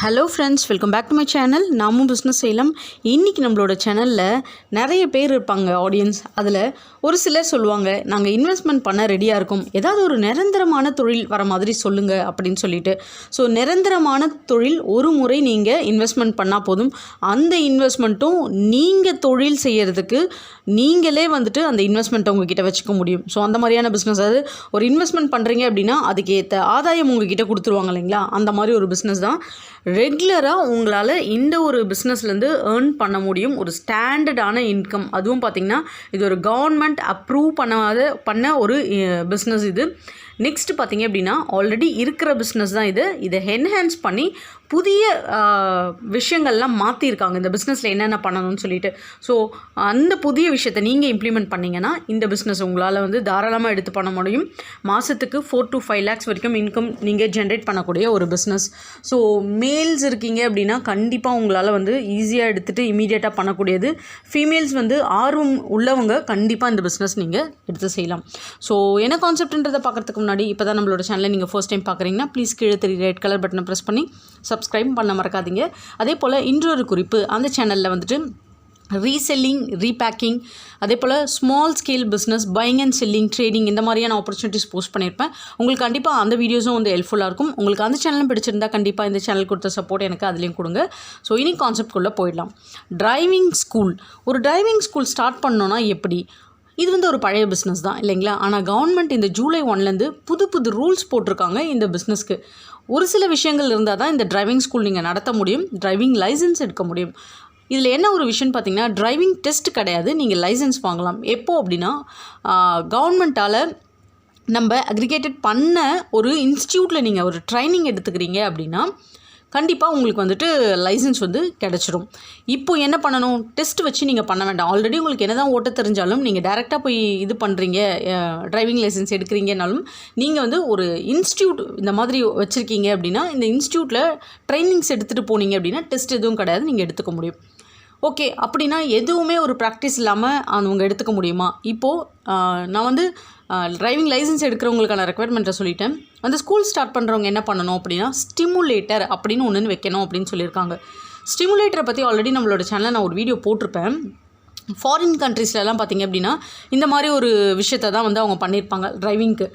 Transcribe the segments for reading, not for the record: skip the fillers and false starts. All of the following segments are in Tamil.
Hello friends, welcome back to my channel. நாமும் பிஸ்னஸ் செய்யலாம். இன்றைக்கி நம்மளோட சேனலில் நிறைய பேர் இருப்பாங்க ஆடியன்ஸ். அதில் ஒரு சிலர் சொல்லுவாங்க, நாங்கள் இன்வெஸ்ட்மெண்ட் பண்ண ரெடியாக இருக்கோம், ஏதாவது ஒரு நிரந்தரமான தொழில் வர மாதிரி சொல்லுங்கள் அப்படின்னு சொல்லிட்டு. ஸோ நிரந்தரமான தொழில் ஒரு முறை நீங்கள் இன்வெஸ்ட்மெண்ட் பண்ணால் போதும். அந்த இன்வெஸ்ட்மெண்ட்டும் நீங்கள் தொழில் செய்கிறதுக்கு நீங்களே வந்துட்டு அந்த இன்வெஸ்ட்மெண்ட்டை உங்ககிட்ட வச்சுக்க முடியும். ஸோ அந்த மாதிரியான பிஸ்னஸ், அதாவது ஒரு இன்வெஸ்ட்மெண்ட் பண்ணுறீங்க அப்படின்னா அதுக்கேற்ற ஆதாயம் உங்ககிட்ட கொடுத்துருவாங்க இல்லைங்களா, அந்த மாதிரி ஒரு பிஸ்னஸ் தான். ரெகுலராக உங்களால் இந்த ஒரு பிஸ்னஸ்லேருந்து ஏர்ன் பண்ண முடியும் ஒரு ஸ்டாண்டர்டான இன்கம். அதுவும் பார்த்திங்கன்னா இது ஒரு கவர்மெண்ட் அப்ரூவ் பண்ண ஒரு பிஸ்னஸ் இது. நெக்ஸ்ட் பார்த்திங்க அப்படின்னா ஆல்ரெடி இருக்கிற பிஸ்னஸ் தான் இது. இதை என்ஹான்ஸ் பண்ணி புதிய விஷயங்கள்லாம் மாற்றிருக்காங்க இந்த பிஸ்னஸில் என்னென்ன பண்ணணும்னு சொல்லிட்டு. ஸோ அந்த புதிய விஷயத்தை நீங்கள் இம்ப்ளிமெண்ட் பண்ணிங்கன்னா இந்த பிஸ்னஸ் உங்களால் வந்து தாராளமாக எடுத்து பண்ண முடியும். மாதத்துக்கு 4 to 5 lakhs வரைக்கும் இன்கம் நீங்கள் ஜென்ரேட் பண்ணக்கூடிய ஒரு பிஸ்னஸ். ஸோ மேல்ஸ் இருக்கீங்க அப்படின்னா கண்டிப்பாக உங்களால் வந்து ஈஸியாக எடுத்துகிட்டு இமீடியட்டாக பண்ணக்கூடியது. ஃபீமேல்ஸ் வந்து ஆர்வம் உள்ளவங்க கண்டிப்பாக இந்த பிஸ்னஸ் நீங்கள் எடுத்து செய்யலாம். ஸோ என்ன கான்செப்ட்ன்றதை பார்க்குறதுக்கு முன்னாடி இப்போ தான் நம்மளோட சேனலை நீங்கள் ஃபர்ஸ்ட் டைம் பார்க்குறீங்கன்னா ப்ளீஸ் கீழே தெரிய ரெட் கலர் பட்டனை ப்ரெஸ் பண்ணி சப்ஸ்கிரைப் பண்ண மறக்காதீங்க. அதே போல் இன்னொரு குறிப்பு, அந்த சேனலில் வந்துட்டு ரீசெல்லிங், ரீபேக்கிங், அதே போல் small scale business, buying and selling, trading, இந்த மாதிரியான ஆப்பர்ச்சுனிட்டிஸ் போஸ்ட் பண்ணியிருப்பேன். உங்களுக்கு கண்டிப்பாக அந்த வீடியோஸும் வந்து ஹெல்ப்ஃபுல்லாக இருக்கும். உங்களுக்கு அந்த சேனலும் பிடிச்சிருந்தா கண்டிப்பாக இந்த சேனல் கொடுத்த சப்போர்ட் எனக்கு அதுலேயும் கொடுங்க. ஸோ இனி கான்செப்ட்குள்ளே போயிடலாம். Driving school. ஒரு டிரைவிங் ஸ்கூல் ஸ்டார்ட் பண்ணோன்னா எப்படி? இது வந்து ஒரு பழைய பிஸ்னஸ் தான் இல்லைங்களா. ஆனால் கவர்மெண்ட் இந்த July 1 புது ரூல்ஸ் போட்டிருக்காங்க இந்த பிஸ்னஸ்க்கு. ஒரு சில விஷயங்கள் இருந்தால் தான் இந்த டிரைவிங் ஸ்கூல் நீங்கள் நடத்த முடியும், டிரைவிங் லைசன்ஸ் எடுக்க முடியும். இதில் என்ன ஒரு விஷயம்னு பார்த்தீங்கன்னா, டிரைவிங் டெஸ்ட் கிடையாது, நீங்கள் லைசன்ஸ் வாங்கலாம். எப்போது அப்படின்னா, கவர்மெண்ட்டால் நம்ம அக்ரிகேட்டட் பண்ண ஒரு இன்ஸ்டியூட்டில் நீங்கள் ஒரு ட்ரைனிங் எடுத்துக்கிறீங்க அப்படின்னா கண்டிப்பாக உங்களுக்கு வந்துட்டு லைசன்ஸ் வந்து கிடச்சிரும். இப்போது என்ன பண்ணணும், டெஸ்ட் வச்சு நீங்கள் பண்ண வேண்டாம். ஆல்ரெடி உங்களுக்கு என்ன தான் ஓட்ட தெரிஞ்சாலும் நீங்கள் டேரெக்டாக போய் இது பண்ணுறீங்க, டிரைவிங் லைசன்ஸ் எடுக்கிறீங்கனாலும் நீங்கள் வந்து ஒரு இன்ஸ்டியூட் இந்த மாதிரி வச்சுருக்கீங்க அப்படின்னா இந்த இன்ஸ்டியூட்டில் ட்ரைனிங்ஸ் எடுத்துகிட்டு போனீங்க அப்படின்னா டெஸ்ட் எதுவும் கிடையாது, நீங்கள் எடுத்துக்க முடியும். ஓகே, அப்படின்னா எதுவுமே ஒரு ப்ராக்டிஸ் இல்லாமல் அவங்க எடுத்துக்க முடியுமா? இப்போது நான் வந்து டிரைவிங் லைசன்ஸ் எடுக்கிறவங்களுக்கான ரெக்குவயர்மெண்ட்டை சொல்லிட்டேன். அந்த ஸ்கூல் ஸ்டார்ட் பண்ணுறவங்க என்ன பண்ணணும் அப்படின்னா, ஸ்டிமுலேட்டர் அப்படின்னு ஒன்று வைக்கணும் அப்படின்னு சொல்லியிருக்காங்க. ஸ்டிமுலேட்டரை பற்றி ஆல்ரெடி நம்மளோட சேனலில் நான் ஒரு வீடியோ போட்டிருப்பேன். ஃபாரின் கண்ட்ரீஸ்லலாம் பார்த்திங்க அப்படின்னா இந்த மாதிரி ஒரு விஷயத்தை தான் வந்து அவங்க பண்ணியிருப்பாங்க டிரைவிங்க்கு.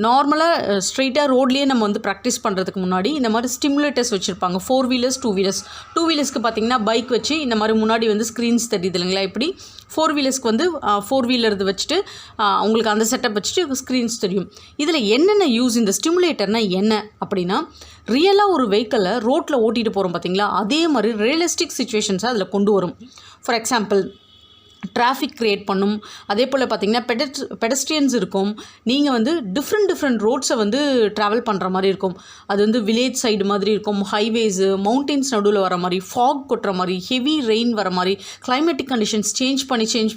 நார்மலாக ஸ்ட்ரெயிட்டாக ரோட்லேயே நம்ம வந்து ப்ராக்டிஸ் பண்ணுறதுக்கு முன்னாடி இந்த மாதிரி ஸ்டிமுலேட்டர்ஸ் வச்சுருப்பாங்க. 4 wheelers 2 wheelers. 2 wheelersக்கு பார்த்திங்கன்னா பைக் வச்சு இந்த மாதிரி முன்னாடி வந்து ஸ்க்ரீன்ஸ் தெரியுது இல்லைங்களா. இப்படி 4 wheelersக்கு வந்து 4 wheeler வச்சுட்டு உங்களுக்கு அந்த செட்டப் வச்சுட்டு ஸ்க்ரீன்ஸ் தெரியும். இதில் என்னென்ன யூஸ், இந்த ஸ்டிமுலேட்டர்னால் என்ன அப்படின்னா, ரியலாக ஒரு வெஹிக்கிளை ரோட்டில் ஓட்டிகிட்டு போகிறோம் பார்த்திங்களா, அதே மாதிரி ரியலிஸ்டிக் சுச்சுவேஷன்ஸை அதில் கொண்டு வரும். ஃபார் எக்ஸாம்பிள் டிராஃபிக் க்ரியேட் பண்ணும். அதே போல் பார்த்திங்கன்னா பெடஸ்ட்ரியன்ஸ் இருக்கும். நீங்கள் வந்து டிஃப்ரெண்ட் ரோட்ஸை வந்து ட்ராவல் பண்ணுற மாதிரி இருக்கும். அது வந்து வில்லேஜ் சைடு மாதிரி இருக்கும், ஹைவேஸு, மவுண்டெயின்ஸ் நடுவில் வர மாதிரி, ஃபாக் கொட்டுற மாதிரி, ஹெவி ரெயின் வர மாதிரி, கிளைமேட்டிக் கண்டிஷன்ஸ் சேஞ்ச்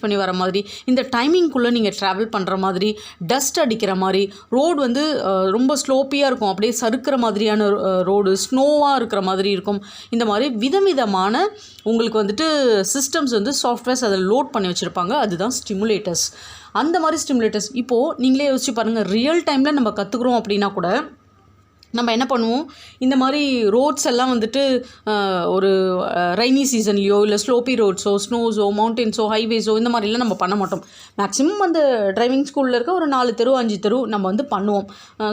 பண்ணி வர மாதிரி, இந்த டைமிங்குள்ளே நீங்கள் ட்ராவல் பண்ணுற மாதிரி, டஸ்ட் அடிக்கிற மாதிரி, ரோடு வந்து ரொம்ப ஸ்லோப்பியாக இருக்கும், அப்படியே சறுக்கிற மாதிரியான ரோடு, ஸ்னோவாக இருக்கிற மாதிரி இருக்கும். இந்த மாதிரி விதவிதமான உங்களுக்கு வந்துட்டு சிஸ்டம்ஸ் வந்து சாஃப்ட்வேர்ஸ் அதில் லோட் பண்ணி வச்சுருப்பாங்க. அதுதான் ஸ்டிமுலேட்டர்ஸ். அந்த மாதிரி ஸ்டிமுலேட்டர்ஸ் இப்போது நீங்களே யோசிச்சு பாருங்கள், ரியல் டைமில் நம்ம கற்றுக்குறோம் அப்படின்னா கூட நம்ம என்ன பண்ணுவோம், இந்த மாதிரி ரோட்ஸ் எல்லாம் வந்துட்டு ஒரு ரைனி சீசன்லேயோ இல்லை ஸ்லோப்பி ரோட்ஸோ, ஸ்னோஸோ, மவுண்டெயின்ஸோ, ஹைவேஸோ இந்த மாதிரிலாம் நம்ம பண்ண மாட்டோம். மேக்ஸிமம் அந்த டிரைவிங் ஸ்கூலில் இருக்க ஒரு 4 தெரு 5 தெரு நம்ம வந்து பண்ணுவோம்.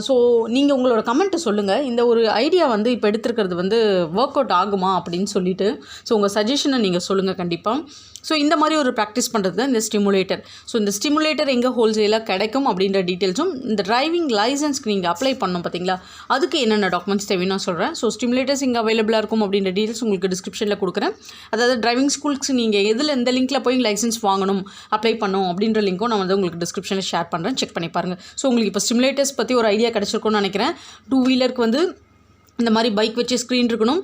ஸோ நீங்கள் உங்களோட கமெண்ட்டை சொல்லுங்கள், இந்த ஒரு ஐடியா வந்து இப்போ எடுத்துருக்கிறது வந்து ஒர்க் அவுட் ஆகுமா அப்படின்னு சொல்லிட்டு. ஸோ உங்கள் சஜஷனை நீங்கள் சொல்லுங்கள் கண்டிப்பாக. ஸோ இந்த மாதிரி ஒரு ப்ராக்டிஸ் பண்ணுறது தான் இந்த ஸ்டிமுலேட்டர். ஸோ இந்த ஸ்டிமுலேட்டர் எங்கே ஹோல்சேலாக கிடைக்கும் அப்படின்ற டீட்டெயில்ஸும், இந்த டிரைவிங் லைசன்ஸ்க்கு நீங்கள் அப்ளை பண்ணணும் பார்த்தீங்களா, அதுக்கு என்னென்ன டாக்குமெண்ட்ஸ் தேவைன்னு நான் சொல்கிறேன். ஸோ ஸ்டிமுலேட்டர்ஸ் இங்கே அவைலபிளாக இருக்கும் அப்படின்ற டீட்டெயில்ஸ் உங்களுக்கு டிஸ்கிரிப்ஷனில் கொடுக்குறேன். அதாவது டிரைவிங் ஸ்கூல்ஸ்க்கு நீங்கள் எந்த லிங்க்கில் போய் லைசன்ஸ் வாங்கணும், அப்ளை பண்ணணும் அப்படின்ற லிங்க்கும் நான் வந்து உங்களுக்கு டிஸ்கிரிப்ஷனில் ஷேர் பண்ணுறேன், செக் பண்ணி பாருங்கள். ஸோ உங்களுக்கு இப்போ ஸ்டிமுலேட்டர்ஸ் பற்றி ஒரு ஐடியா கிடச்சிருக்கும்னு நினைக்கிறேன். 2 wheelerக்கு வந்து இந்த மாதிரி பைக் வச்சு ஸ்க்ரீன் இருக்கணும்.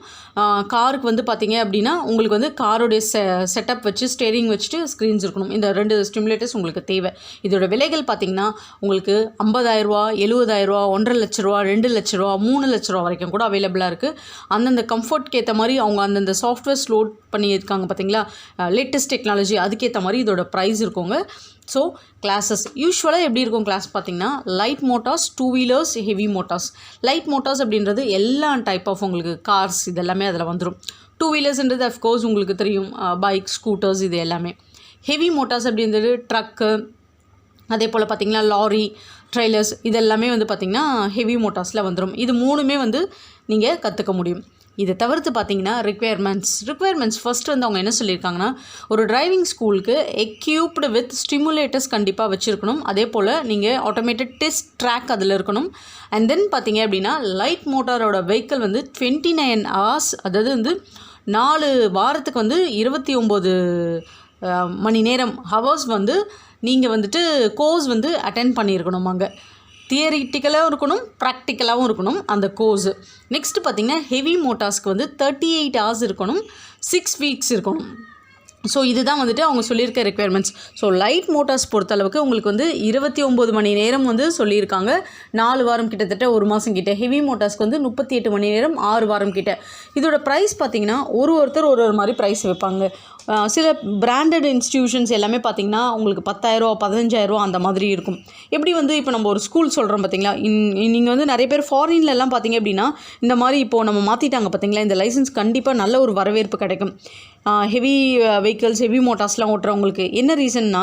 காருக்கு வந்து பார்த்திங்க அப்படின்னா உங்களுக்கு வந்து காரோடைய செட்டப் வச்சு ஸ்டேரிங் வச்சுட்டு ஸ்க்ரீன்ஸ் இருக்கணும். இந்த 2 ஸ்டிமுலேட்டர்ஸ் உங்களுக்கு தேவை. இதோட விலைகள் பார்த்திங்கன்னா உங்களுக்கு 50,000, 70,000, 1.5 லட்ச ரூபா, 2 லட்ச ரூபா, 3 லட்ச ரூபா வரைக்கும் கூட அவைலபிளாக இருக்குது. அந்தந்த கம்ஃபர்ட்க்கு ஏற்ற மாதிரி அவங்க அந்தந்த சாஃப்ட்வேர்ஸ் லோட் பண்ணியிருக்காங்க பார்த்திங்களா, லேட்டஸ்ட் டெக்னாலஜி, அதுக்கேற்ற மாதிரி இதோட ப்ரைஸ் இருக்குங்க. ஸோ கிளாஸஸ் யூஸ்வலாக எப்படி இருக்கும் கிளாஸ் பார்த்திங்கன்னா light Motors, 2 wheelers, heavy Motors. Light Motors அப்படின்றது எல்லா டைப் ஆஃப் உங்களுக்கு கார்ஸ் இதெல்லாமே அதில் வந்துடும். 2 வீலர்ஸ்ன்றது அஃப்கோர்ஸ் உங்களுக்கு தெரியும், பைக், ஸ்கூட்டர்ஸ் இது எல்லாமே. ஹெவி மோட்டார்ஸ் அப்படின்றது ட்ரக்கு, அதே போல் பார்த்திங்கன்னா லாரி, ட்ரெய்லர்ஸ் இதெல்லாமே வந்து பார்த்திங்கன்னா ஹெவி மோட்டார்ஸில் வந்துடும். இது 3மே வந்து நீங்கள் கற்றுக்க முடியும். இதை தவிர்த்து பார்த்தீங்கன்னா ரிக்வயர்மெண்ட்ஸ் ஃபர்ஸ்ட் வந்து அவங்க என்ன சொல்லியிருக்காங்கன்னா, ஒரு டிரைவிங் ஸ்கூலுக்கு எக்யூப்டு வித் ஸ்டிமுலேட்டர்ஸ் கண்டிப்பாக வச்சுருக்கணும். அதே போல் நீங்கள் ஆட்டோமேட்டட் டெஸ்ட் ட்ராக் அதில் இருக்கணும். அண்ட் தென் பார்த்தீங்க அப்படின்னா லைட் மோட்டாரோட வெஹிக்கிள் வந்து 29 hours, அதாவது வந்து 4 வாரத்துக்கு வந்து 29 மணி நேரம் ஹவர்ஸ் வந்து நீங்கள் வந்துட்டு கோர்ஸ் வந்து அட்டென்ட் பண்ணியிருக்கணும். அங்கே தியரிட்டிக்கலாகவும் இருக்கணும், ப்ராக்டிக்கலாகவும் இருக்கணும் அந்த கோர்ஸு. நெக்ஸ்ட்டு பார்த்திங்கன்னா ஹெவி மோட்டார்ஸ்க்கு வந்து 38 hours இருக்கணும், 6 weeks இருக்கணும். ஸோ இதுதான் வந்துட்டு அவங்க சொல்லியிருக்க ரெக்குயர்மெண்ட்ஸ். ஸோ லைட் மோட்டார்ஸ் பொறுத்தளவுக்கு உங்களுக்கு வந்து 29 மணி நேரம் வந்து சொல்லியிருக்காங்க, 4 வாரம் கிட்டத்தட்ட 1 மாதம் கிட்ட. ஹெவி மோட்டார்ஸ்க்கு வந்து 38 மணி நேரம் 6 வாரம் கிட்ட. இதோட ப்ரைஸ் பார்த்திங்கன்னா ஒருத்தர் ஒரு மாதிரி ப்ரைஸ் வைப்பாங்க. சில பிராண்டட் இன்ஸ்டிடியூஷன்ஸ் எல்லாமே பார்த்திங்கன்னா உங்களுக்கு 10,000 15,000 அந்த மாதிரி இருக்கும். எப்படி வந்து இப்போ நம்ம ஒரு ஸ்கூல் சொல்கிறோம் பார்த்திங்களா, நீங்கள் வந்து நிறைய பேர் ஃபாரின்லலாம் பார்த்திங்க அப்படின்னா இந்த மாதிரி இப்போது நம்ம மாற்றிட்டாங்க பார்த்திங்களா, இந்த லைசன்ஸ் கண்டிப்பாக நல்ல ஒரு வரவேற்பு கிடைக்கும். ஹெவி வெஹிக்கிள்ஸ், ஹெவி மோட்டார்ஸ்லாம் ஓட்டுறவங்களுக்கு என்ன ரீசன்னா,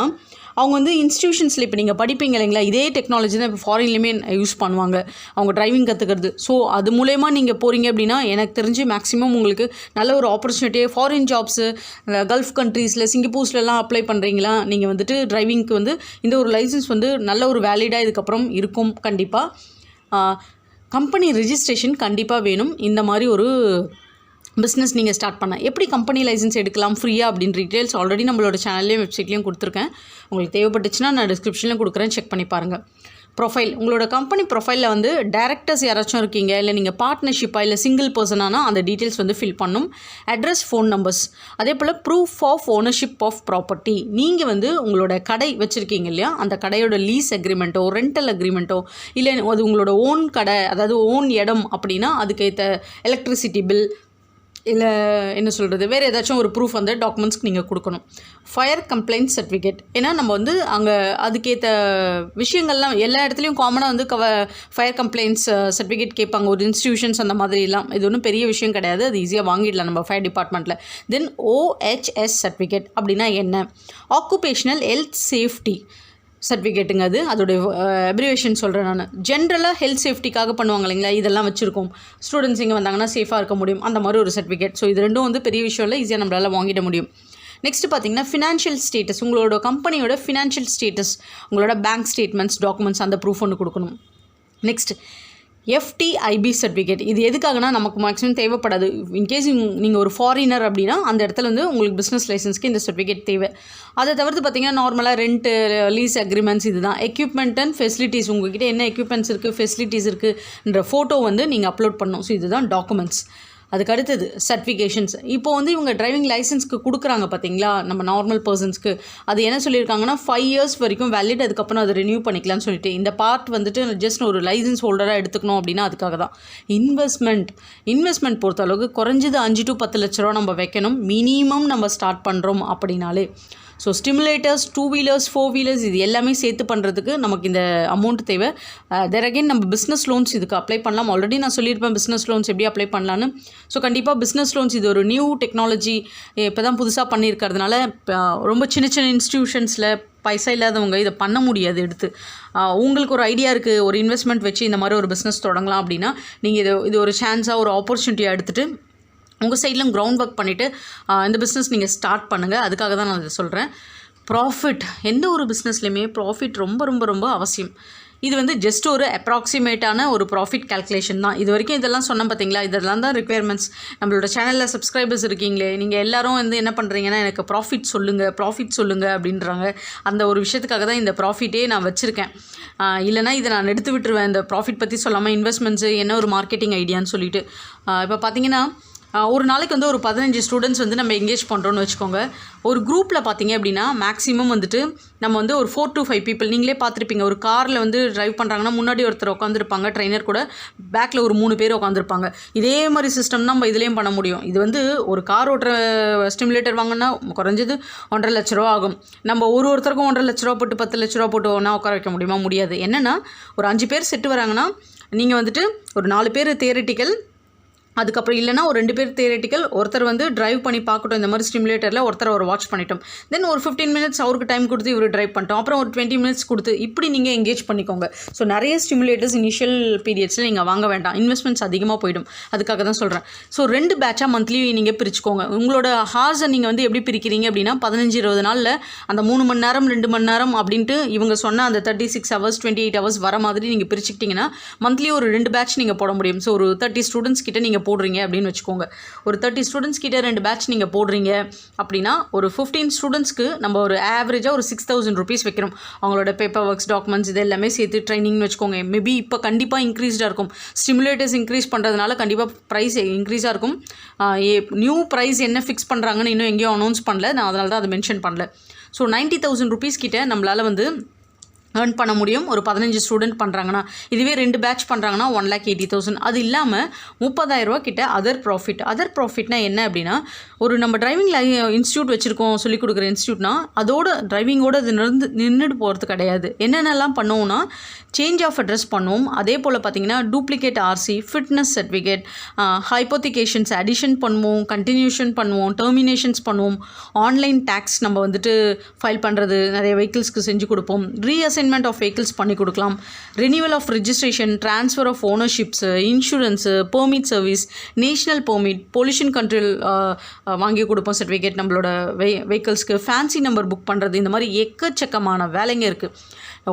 அவங்க வந்து இன்ஸ்டிடியூஷன்ஸில் இப்போ நீங்கள் படிப்பீங்க இல்லைங்களா, இதே டெக்னாலஜி தான் இப்போ ஃபாரின்லேயுமே யூஸ் பண்ணுவாங்க அவங்க டிரைவிங் கற்றுக்கிறது. ஸோ அது மூலயமா நீங்கள் போகிறீங்க அப்படின்னா எனக்கு தெரிஞ்சு மேக்ஸிமம் உங்களுக்கு நல்ல ஒரு ஆப்பர்ச்சுனிட்டி. ஃபாரின் ஜாப்ஸு கல்ஃப் கண்ட்ரீஸில், சிங்கப்பூர்ஸ்லாம் அப்ளை பண்ணுறீங்களா, நீங்கள் வந்துட்டு டிரைவிங்க்கு வந்து இந்த ஒரு லைசன்ஸ் வந்து நல்ல ஒரு வேலிடாக இதுக்கப்புறம் இருக்கும். கண்டிப்பாக கம்பெனி ரிஜிஸ்ட்ரேஷன் கண்டிப்பாக வேணும். இந்த மாதிரி ஒரு பிஸ்னஸ் நீங்கள் ஸ்டார்ட் பண்ண எப்படி கம்பெனி லைசன்ஸ் எடுக்கலாம் ஃப்ரீயாக அப்படின்னு டீட்டெயில்ஸ் ஆல்ரெடி நம்மளோட சேனல்லையும் வெப்சைட்லேயும் கொடுத்துருக்கேன். உங்களுக்கு தேவைப்பட்டுச்சுன்னா நான் டிஸ்கிரிப்ஷனில் கொடுக்குறேன், செக் பண்ணி பாருங்கள். ப்ரொஃபைல், உங்களோட கம்பெனி ப்ரொஃபைலில் வந்து டேரக்டர்ஸ் யாராச்சும் இருக்கீங்க, இல்லை நீங்கள் பார்ட்னர்ஷிப்பாக இல்லை சிங்கிள் பர்சனானா அந்த டீட்டெயில்ஸ் வந்து ஃபில் பண்ணும். அட்ரஸ், ஃபோன் நம்பர்ஸ், அதே போல் proof of ownership of property. நீங்கள் வந்து உங்களோட கடை வச்சுருக்கீங்க இல்லையா, அந்த கடையோட லீஸ் அக்ரிமெண்ட்டோ ரெண்டல் அக்ரிமெண்ட்டோ, இல்லை அது உங்களோட ஓன் கடை, அதாவது ஓன் இடம் அப்படின்னா அதுக்கேற்ற எலக்ட்ரிசிட்டி பில், இல்லை என்ன சொல்கிறது, வேறு ஏதாச்சும் ஒரு ப்ரூஃப் வந்து டாக்குமெண்ட்ஸ்க்கு நீங்கள் கொடுக்கணும். ஃபயர் கம்ப்ளைண்ட் சர்டிஃபிகேட், ஏன்னா நம்ம வந்து அங்கே அதுக்கேற்ற விஷயங்கள்லாம் எல்லா இடத்துலையும் காமனாக வந்து ஃபயர் கம்ப்ளைண்ட்ஸ் சர்டிஃபிகேட் கேட்பாங்க ஒரு இன்ஸ்டிடியூஷன்ஸ் அந்த மாதிரிலாம். இது ஒன்றும் பெரிய விஷயம் கிடையாது, அது ஈஸியாக வாங்கிடலாம் நம்ம ஃபயர் டிபார்ட்மெண்ட்டில். தென் OHS சர்டிஃபிகேட் அப்படின்னா என்ன, ஆக்குபேஷனல் ஹெல்த் சேஃப்டி சர்டிஃபிகேட்டுங்க. அதோடைய அப்ரிவேஷன் சொல்கிறேன் நான். ஜென்ரலாக ஹெல்த் சேஃப்டிக்காக பண்ணுவாங்க இல்லைங்களா, இதெல்லாம் வச்சுருக்கோம். ஸ்டூடெண்ட்ஸ் இங்கே வந்தாங்கன்னா சேஃபாக இருக்க முடியும், அந்த மாதிரி ஒரு சர்டிஃபிகேட். ஸோ இது ரெண்டும் வந்து பெரிய விஷயம் இல்லை, ஈஸியாக நம்மளால் வாங்கிட முடியும். நெக்ஸ்ட்டு பார்த்தீங்கன்னா ஃபினான்ஷியல் ஸ்டேட்டஸ், உங்களோட கம்பெனியோட ஃபினான்ஷியல் ஸ்டேட்டஸ், உங்களோட பேங்க் ஸ்டேட்மெண்ட்ஸ், டாக்குமெண்ட்ஸ், அந்த ப்ரூஃப் ஒன்று கொடுக்கணும். Next FTIB certificate. இது எதுக்காகனா நமக்கு மேக்ஸிமம் தேவைப்படாது. இன்கேஸ் நீங்கள் ஒரு ஃபாரினர் அப்படின்னா அந்த இடத்துல வந்து உங்களுக்கு பிஸ்னஸ் லைசன்ஸ்க்கு இந்த சர்டிஃபிகேட் தேவை. அதை தவிர்த்து பார்த்தீங்கன்னா நார்மலாக ரெண்ட்டு, லீஸ் அக்ரிமெண்ட்ஸ், இதுதான். எக்யூப்மெண்ட் அண்ட் ஃபெசிலிட்டிஸ், உங்கள்கிட்ட என்ன எக்யூப்மெண்ட்ஸ் இருக்குது, ஃபெசிலிட்டிஸ் இருக்குன்ற ஃபோட்டோ வந்து நீங்கள் அப்லோட் பண்ணணும். ஸோ இதுதான் டாக்குமெண்ட்ஸ். அதுக்கு அடுத்தது சர்டிஃபிகேஷன்ஸ். இப்போ வந்து இவங்க டிரைவிங் லைசன்ஸ்க்கு கொடுக்குறாங்க பார்த்தீங்களா நம்ம நார்மல் பர்சன்ஸ்க்கு, அது என்ன சொல்லியிருக்காங்கன்னா 5 years வரைக்கும் வேலிட், அதுக்கப்புறம் அதை ரினியூ பண்ணிக்கலாம்னு சொல்லிட்டு. இந்த பார்ட் வந்துட்டு ஜஸ்ட் ஒரு லைசன்ஸ் ஹோல்டராக எடுத்துக்கணும் அப்படின்னா அதுக்காக தான். இன்வெஸ்ட்மெண்ட் பொறுத்த அளவுக்கு குறைஞ்சது 5 to 10 லட்ச ரூபா நம்ம வைக்கணும் மினிமம் நம்ம ஸ்டார்ட் பண்ணுறோம் அப்படின்னாலே. ஸோ ஸ்டிமுலேட்டர்ஸ், 2 வீலர்ஸ், 4 வீலர்ஸ் இது எல்லாமே சேர்த்து பண்ணுறதுக்கு நமக்கு இந்த அமௌண்ட் தேவை. தெர் அகெயின் நம்ம பிஸ்னஸ் லோன்ஸ் இதுக்கு அப்ளை பண்ணலாம். ஆல்ரெடி நான் சொல்லியிருப்பேன் பிஸ்னஸ் லோன்ஸ் எப்படி அப்ளை பண்ணலான்னு. ஸோ கண்டிப்பாக பிஸ்னஸ் லோன்ஸ் இது ஒரு நியூ டெக்னாலஜி, இப்போ தான் புதுசாக பண்ணியிருக்கிறதுனால ரொம்ப சின்ன சின்ன இன்ஸ்டிடியூஷன்ஸில் பைசா இல்லாதவங்க இதை பண்ண முடியாது எடுத்து. உங்களுக்கு ஒரு ஐடியா இருக்குது, ஒரு இன்வெஸ்ட்மெண்ட் வச்சு இந்த மாதிரி ஒரு பிஸ்னஸ் தொடங்கலாம் அப்படின்னா நீங்கள் இது ஒரு சான்ஸாக, ஒரு ஆப்பர்ச்சுனிட்டியாக எடுத்துகிட்டு உங்கள் சைட்லையும் கிரவுண்ட் ஒர்க் பண்ணிவிட்டு இந்த பிஸ்னஸ் நீங்கள் ஸ்டார்ட் பண்ணுங்கள். அதுக்காக தான் நான் இதை சொல்கிறேன். ப்ராஃபிட், எந்த ஒரு பிஸ்னஸ்லையுமே ப்ராஃபிட் ரொம்ப ரொம்ப ரொம்ப அவசியம். இது வந்து ஜஸ்ட் ஒரு அப்ராக்சிமேட்டான ஒரு ப்ராஃபிட் கால்குலேஷன் தான். இது வரைக்கும் இதெல்லாம் சொன்னேன் பார்த்தீங்களா, இதெல்லாம் தான் ரிக்குயர்மெண்ட்ஸ். நம்மளோட சேனலில் சப்ஸ்கிரைபர்ஸ் இருக்கீங்களே, நீங்கள் எல்லோரும் வந்து என்ன பண்ணுறீங்கன்னா எனக்கு ப்ராஃபிட் சொல்லுங்கள் அப்படின்றாங்க. அந்த ஒரு விஷயத்துக்காக தான் இந்த ப்ராஃபிட்டே நான் வச்சுருக்கேன். இல்லைனா இதை நான் எடுத்து விட்டுருவேன் இந்த ப்ராஃபிட் பற்றி சொல்லாமல். இன்வெஸ்ட்மெண்ட்ஸு என்ன ஒரு மார்க்கெட்டிங் ஐடியான்னு சொல்லிட்டு இப்போ பார்த்தீங்கன்னா ஒரு நாளைக்கு வந்து ஒரு 15 ஸ்டூடெண்ட்ஸ் வந்து நம்ம எங்கேஜ் பண்ணுறோன்னு வச்சுக்கோங்க. ஒரு குரூப்பில் பார்த்தீங்க அப்படின்னா மேக்ஸிமம் வந்துட்டு நம்ம வந்து ஒரு 4 to 5 பீப்புள். நீங்களே பார்த்துருப்பீங்க, ஒரு காரில் வந்து ட்ரைவ் பண்ணுறாங்கன்னா முன்னாடி ஒருத்தர் உட்காந்துருப்பாங்க ட்ரெயினர் கூட, பேக்கில் ஒரு 3 பேர் உட்காந்துருப்பாங்க. இதே மாதிரி சிஸ்டம் தான் நம்ம இதுலேயும் பண்ண முடியும். இது வந்து ஒரு கார் ஓட்டுற ஸ்டிமுலேட்டர் வாங்கினா குறைஞ்சது 1.5 லட்ச ரூபா ஆகும். நம்ம ஒருத்தருக்கும் 1.5 லட்ச ரூபா போட்டு 10 லட்ச ரூபா போட்டு ஒன்றா உட்கார வைக்க முடியுமா? முடியாது. என்னென்னா ஒரு 5 பேர் செட்டு வராங்கன்னா நீங்கள் வந்துட்டு ஒரு 4 பேர் தியரிட்டிக்கல், அதுக்கப்புறம் இல்லைனா ஒரு 2 பேர் தியரிட்டிக்கல், ஒருத்தர் வந்து டிரைவ் பண்ணி பார்க்கட்டும். இந்த மாதிரி ஸ்டிமுலேட்டரில் ஒருத்தர் ஒரு வாட்ச் பண்ணிட்டோம். தென் ஒரு 15 மினிட்ஸ் அவருக்கு டைம் கொடுத்து இவர் டிரைவ் பண்ணிட்டோம். அப்புறம் ஒரு 20 மினிட்ஸ் கொடுத்து இப்படி நீங்கள் எங்கேஜ் பண்ணிக்கோங்க. ஸோ நிறைய ஸ்டிமுலேட்டர்ஸ் இனிஷியல் பீரியட்ஸில் நீங்கள் வாங்க வேண்டாம். இன்வெஸ்ட்மெண்ட்ஸ் அதிகமாக போயிடும். அதுக்காக தான் சொல்கிறேன். ஸோ 2 பேட்சாக மந்த்லி நீங்கள் பிரிச்சுக்கோங்க. உங்களோட ஹார்ஸை நீங்கள் வந்து எப்படி பிரிக்கிறீங்க அப்படின்னா 15-20 நாளில் அந்த 3 மணி நேரம் 2 மணி நேரம் அப்படின்ட்டு இவங்க சொன்ன அந்த 36 ஹவர்ஸ் 28 ஹவர்ஸ் வர மாதிரி நீங்கள் பிரிச்சுக்கிட்டிங்கன்னா மந்த்லி ஒரு 2 பேட்ச் நீங்கள் போட முடியும். ஸோ ஒரு 30 ஸ்டூடெண்ட்ஸ் கிட்ட நீங்கள் போடுறீங்க அப்படின்னு வச்சுக்கோங்க. ஒரு 30 ஸ்டூடெண்ட்ஸ் கிட்ட 2 பேட்ச் நீங்கள் போடுறீங்க அப்படின்னா ஒரு 15 ஸ்டூடெண்ட்ஸ்க்கு நம்ம ஒரு ஆவரேஜாக ஒரு 6,000 rupees வைக்கிறோம். அவங்களோட பேப்பர் ஒர்க்ஸ், டாக்குமெண்ட்ஸ் இது எல்லாமே சேர்த்து ட்ரைனிங்னு வச்சுக்கோங்க. மேபி இப்போ கண்டிப்பாக இன்க்ரீஸ்டாக இருக்கும். ஸ்டிமுலேட்டர்ஸ் இன்க்ரீஸ் பண்ணுறதுனால கண்டிப்பாக ப்ரைஸ் இன்க்ரீஸாக இருக்கும். நியூ ப்ரைஸ் என்ன ஃபிக்ஸ் பண்ணுறாங்கன்னு இன்னும் எங்கேயும் அனௌன்ஸ் பண்ணல. நான் அதனால தான் அதை மென்ஷன் பண்ணல. ஸோ 90,000 rupees கிட்ட நம்மளால் வந்து ஏர்ன் பண்ண முடியும். ஒரு 15 ஸ்டூடெண்ட் பண்ணுறாங்கன்னா. இதுவே 2 பேட்ச் பண்ணுறாங்கன்னா 1,80,000. அது இல்லாமல் 30,000 ரூபா கிட்ட அதர் ப்ராஃபிட்னா என்ன அப்படின்னா, ஒரு நம்ம டிரைவிங் இன்ஸ்டியூட் வச்சுருக்கோம், சொல்லிக் கொடுக்குற இன்ஸ்டியூட்னா அதோட டிரைவிங்கோடு அது நின்றுட்டு போகிறது கிடையாது. என்னென்னலாம் பண்ணுவோம்னா சேஞ்ச் ஆஃப் அட்ரஸ் பண்ணுவோம். அதே போல் பார்த்திங்கன்னா duplicate RC, fitness certificate, hypothecations addition பண்ணுவோம், கண்டினியூஷன் பண்ணுவோம், டெர்மினேஷன்ஸ் பண்ணுவோம், ஆன்லைன் டேக்ஸ் நம்ம வந்துட்டு ஃபைல் பண்ணுறது நிறைய வெஹிக்கிள்ஸ்க்கு செஞ்சு கொடுப்போம், ரீஅசைன்மெண்ட் ஆஃப் வெஹிக்கிள்ஸ் பண்ணி கொடுக்கலாம், renewal of registration, transfer of ownerships, insurance, permit service, national permit, pollution control வாங்கி கொடுப்போம் சர்டிஃபிகேட் நம்மளோட வெஹிக்கிள்ஸ்க்கு, ஃபேன்சி நம்பர் புக் பண்ணுறது. இந்த மாதிரி எக்கச்சக்கமான வேலைங்க இருக்குது.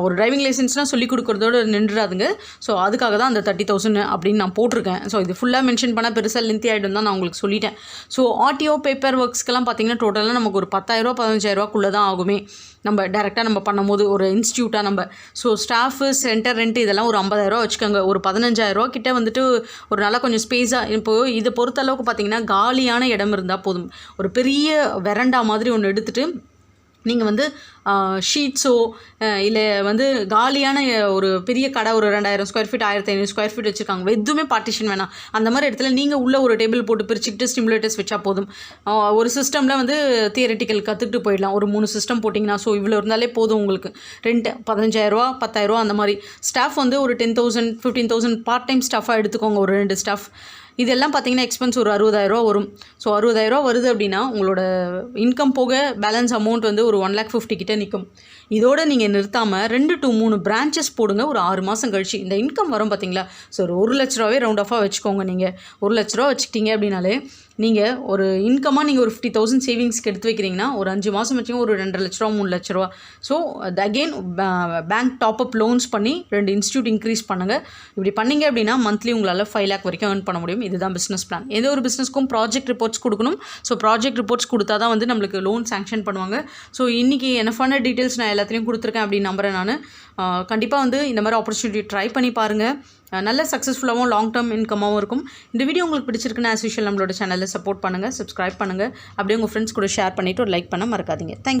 ஒரு டிரைவிங் லைசன்ஸ்னால் சொல்லிக் கொடுக்குறதோடு நின்றுடாதுங்க. ஸோ அதுக்காக தான் அந்த 30,000 அப்படின்னு நான் போட்டிருக்கேன். ஸோ இது ஃபுல்லாக மென்ஷன் பண்ணால் பெருசாக லென்த்தி ஆகிடும் தான் நான் உங்களுக்கு சொல்லிட்டேன். ஸோ ஆர்டிஓ பேப்பர் ஒர்க்ஸ்க்கெல்லாம் பார்த்திங்கன்னா டோட்டலாக நமக்கு ஒரு 10,000 15,000 தான் ஆகுமே. நம்ம டேரெக்டாக நம்ம பண்ணும்போது ஒரு இன்ஸ்டியூட்டாக நம்ம. ஸோ ஸ்டாஃபு, சென்டர் ரெண்ட் இதெல்லாம் ஒரு 50,000 வச்சுக்கோங்க. ஒரு 15,000 கிட்ட வந்துட்டு ஒரு நல்லா கொஞ்சம் ஸ்பேஸாக. இப்போது இதை பொறுத்த அளவுக்கு பார்த்திங்கன்னா காலியான இடம் இருந்தால் போதும். ஒரு பெரிய வெரண்டா மாதிரி ஒன்று எடுத்துகிட்டு நீங்கள் வந்து ஷீட்ஸோ இல்லை வந்து காலியான ஒரு பெரிய கடை, ஒரு 2,000 ஸ்கொயர் ஃபீட் 1,500 ஸ்கொயர் ஃபீட் வச்சுருக்காங்க. எதுவுமே பார்ட்டிஷன் வேணாம். அந்த மாதிரி இடத்துல நீங்கள் உள்ள ஒரு டேபிள் போட்டு பிரிச்சுக்கிட்டு ஸ்டிமுலேட்டர்ஸ் வச்சா போதும். ஒரு சிஸ்டமில் வந்து தியரிட்டிக்கல் கற்றுக்கிட்டு போயிடலாம். ஒரு 3 சிஸ்டம் போட்டிங்கன்னா ஸோ இவ்வளோ இருந்தாலே போதும் உங்களுக்கு. ரெண்ட் 15,000 10,000 அந்த மாதிரி. ஸ்டாஃப் வந்து ஒரு 10,000 15,000 பார்ட் டைம் ஸ்டாஃபாக எடுத்துக்கோங்க. ஒரு 2 ஸ்டாஃப். இதெல்லாம் பார்த்திங்கன்னா எக்ஸ்பென்ஸ் ஒரு 60,000 வரும். ஸோ 60,000 வருது அப்படின்னா உங்களோட இன்கம் போக பேலன்ஸ் அமௌண்ட் வந்து ஒரு 1,50,000 கிட்ட நிற்கும். இதோடு நீங்கள் நிறுத்தாமல் 2 to 3 பிரான்ச்சஸ் போடுங்க. ஒரு 6 மாதம் கழிச்சு இந்த இன்கம் வரும் பார்த்திங்களா. ஸோ ஒரு 1 லட்ச ரூபாவே ரவுண்ட் ஆஃபாக வச்சுக்கோங்க. நீங்கள் 1 லட்ச ரூபா வச்சுக்கிட்டீங்க அப்படின்னாலே நீங்கள் ஒரு இன்கமாக நீங்கள் ஒரு 50,000 சேவிங்ஸ்க்கு எடுத்து வைக்கிறீங்கன்னா ஒரு 5 மாதம் வச்சுங்க ஒரு 2.5 லட்ச ரூபா 3 லட்ச ரூபா. So again bank top up loans பண்ணி 2 இன்ஸ்டியூட் இன்க்ரீஸ் பண்ணுங்கள். இப்படி பண்ணிங்க அப்படின்னா மந்த்லி உங்களால் 5 lakh வரைக்கும் ஏர்ன் பண்ண முடியும். இதுதான் பிஸ்னஸ் பிளான். எந்த ஒரு பிஸ்னஸ்க்கும் ப்ராஜெக்ட் ரிப்போர்ட்ஸ் கொடுக்கணும். ஸோ ப்ராஜெக்ட் ரிப்போர்ட்ஸ் கொடுத்தா தான் வந்து நம்மளுக்கு லோன் சாங்ஷன் பண்ணுவாங்க. ஸோ இன்றைக்கி எனஃபான டீட்டெயில்ஸ் நான் எல்லாத்தையும் கொடுத்துருக்கேன் அப்படின்னு நம்புகிறேன் நான். கண்டிப்பாக வந்து இந்த மாதிரி ஆப்பர்ச்சுனிட்டி ட்ரை பண்ணி பாருங்கள். நல்ல சக்ஸஸ்ஃபுல்லாகவும் லாங் டேர்ம் இன்கமாகவும் இருக்கும். இந்த வீடியோ உங்களுக்கு பிடிச்சிருக்குன்னு ஆஸ் யூஷுவல் நம்மளோட சேனலில் சப்போர்ட் பண்ணுங்கள், சப்ஸ்கிரைப் பண்ணுங்கள். அப்படியே உங்கள் ஃப்ரெண்ட்ஸ் கூட ஷேர் பண்ணிவிட்டு ஒரு லைக் பண்ண மறக்காதீங்க. தேங்க்யூ.